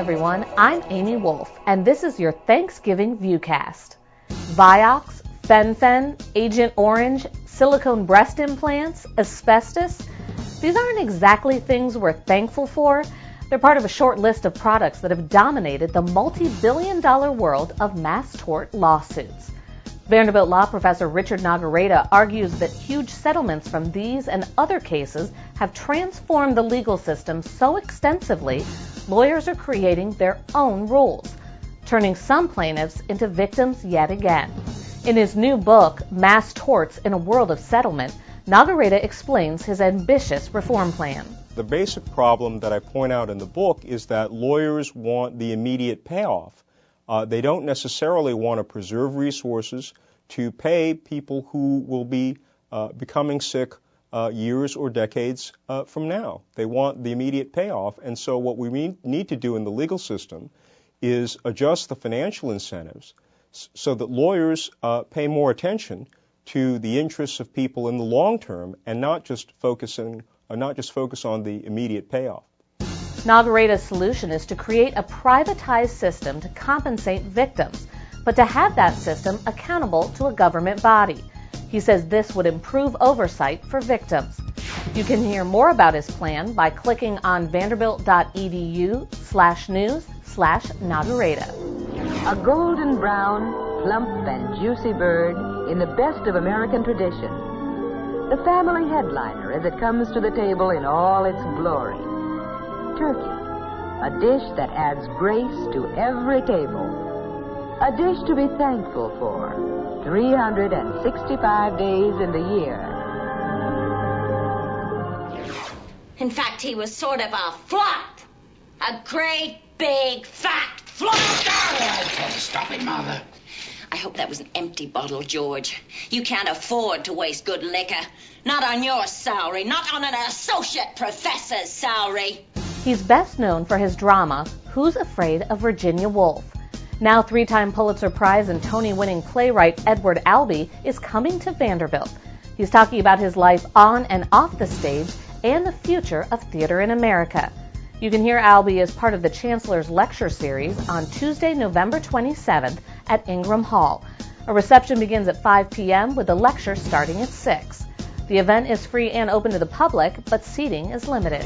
everyone, I'm Amy Wolf, and this is your Thanksgiving VUCast. Vioxx, Fen-Phen, Agent Orange, silicone breast implants, asbestos. These aren't exactly things we're thankful for. They're part of a short list of products that have dominated the multi-billion-dollar world of mass tort lawsuits. Vanderbilt law professor Richard Nagareta argues that huge settlements from these and other cases have transformed the legal system so extensively, lawyers are creating their own rules, turning some plaintiffs into victims yet again. In his new book, Mass Torts in a World of Settlement, Nagareta explains his ambitious reform plan. The basic problem that I point out in the book is that lawyers want the immediate payoff. They don't necessarily want to preserve resources to pay people who will be becoming sick years or decades from now. They want the immediate payoff, and so what we need to do in the legal system is adjust the financial incentives so that lawyers pay more attention to the interests of people in the long term and not just focus on the immediate payoff. Nagareta's solution is to create a privatized system to compensate victims, but to have that system accountable to a government body. He says this would improve oversight for victims. You can hear more about his plan by clicking on vanderbilt.edu/news/Nagareta. A golden brown, plump and juicy bird in the best of American tradition. The family headliner as it comes to the table in all its glory. Turkey, a dish that adds grace to every table. A dish to be thankful for 365 days in the year. In fact, he was sort of a flop. A great, big, fat flop. Stop it, Mother. I hope that was an empty bottle, George. You can't afford to waste good liquor. Not on your salary, not on an associate professor's salary. He's best known for his drama, Who's Afraid of Virginia Woolf? Now three-time Pulitzer Prize and Tony-winning playwright Edward Albee is coming to Vanderbilt. He's talking about his life on and off the stage and the future of theater in America. You can hear Albee as part of the Chancellor's Lecture Series on Tuesday, November 27th at Ingram Hall. A reception begins at 5 p.m. with the lecture starting at 6. The event is free and open to the public, but seating is limited.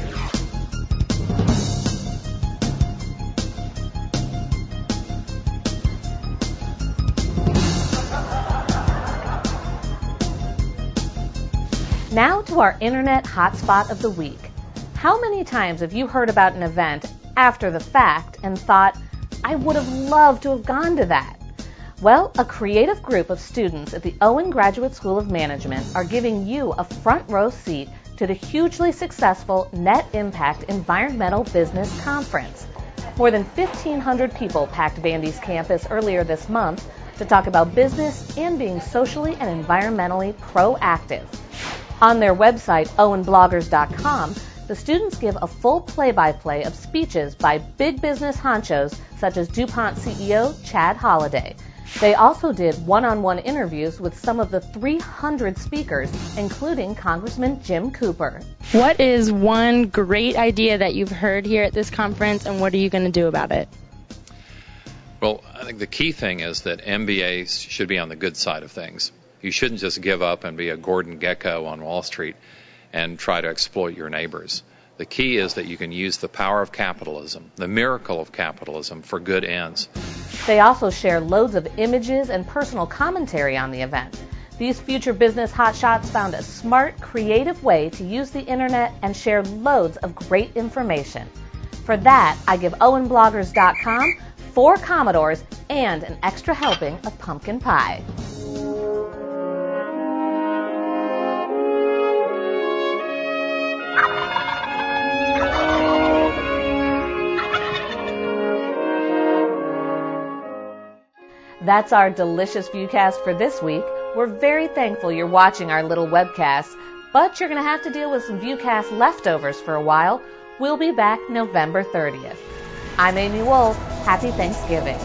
Now to our Internet Hotspot of the Week. How many times have you heard about an event after the fact and thought, I would have loved to have gone to that? Well, a creative group of students at the Owen Graduate School of Management are giving you a front row seat to the hugely successful Net Impact Environmental Business Conference. More than 1,500 people packed Vandy's campus earlier this month to talk about business and being socially and environmentally proactive. On their website, owenbloggers.com, the students give a full play-by-play of speeches by big business honchos such as DuPont CEO Chad Holliday. They also did one-on-one interviews with some of the 300 speakers, including Congressman Jim Cooper. What is one great idea that you've heard here at this conference, and what are you going to do about it? Well, I think the key thing is that MBAs should be on the good side of things. You shouldn't just give up and be a Gordon Gekko on Wall Street and try to exploit your neighbors. The key is that you can use the power of capitalism, the miracle of capitalism, for good ends. They also share loads of images and personal commentary on the event. These future business hotshots found a smart, creative way to use the internet and share loads of great information. For that, I give owenbloggers.com 4 Commodores and an extra helping of pumpkin pie. That's our delicious VUCast for this week. We're very thankful you're watching our little webcast, but you're going to have to deal with some VUCast leftovers for a while. We'll be back November 30th. I'm Amy Wolf. Happy Thanksgiving.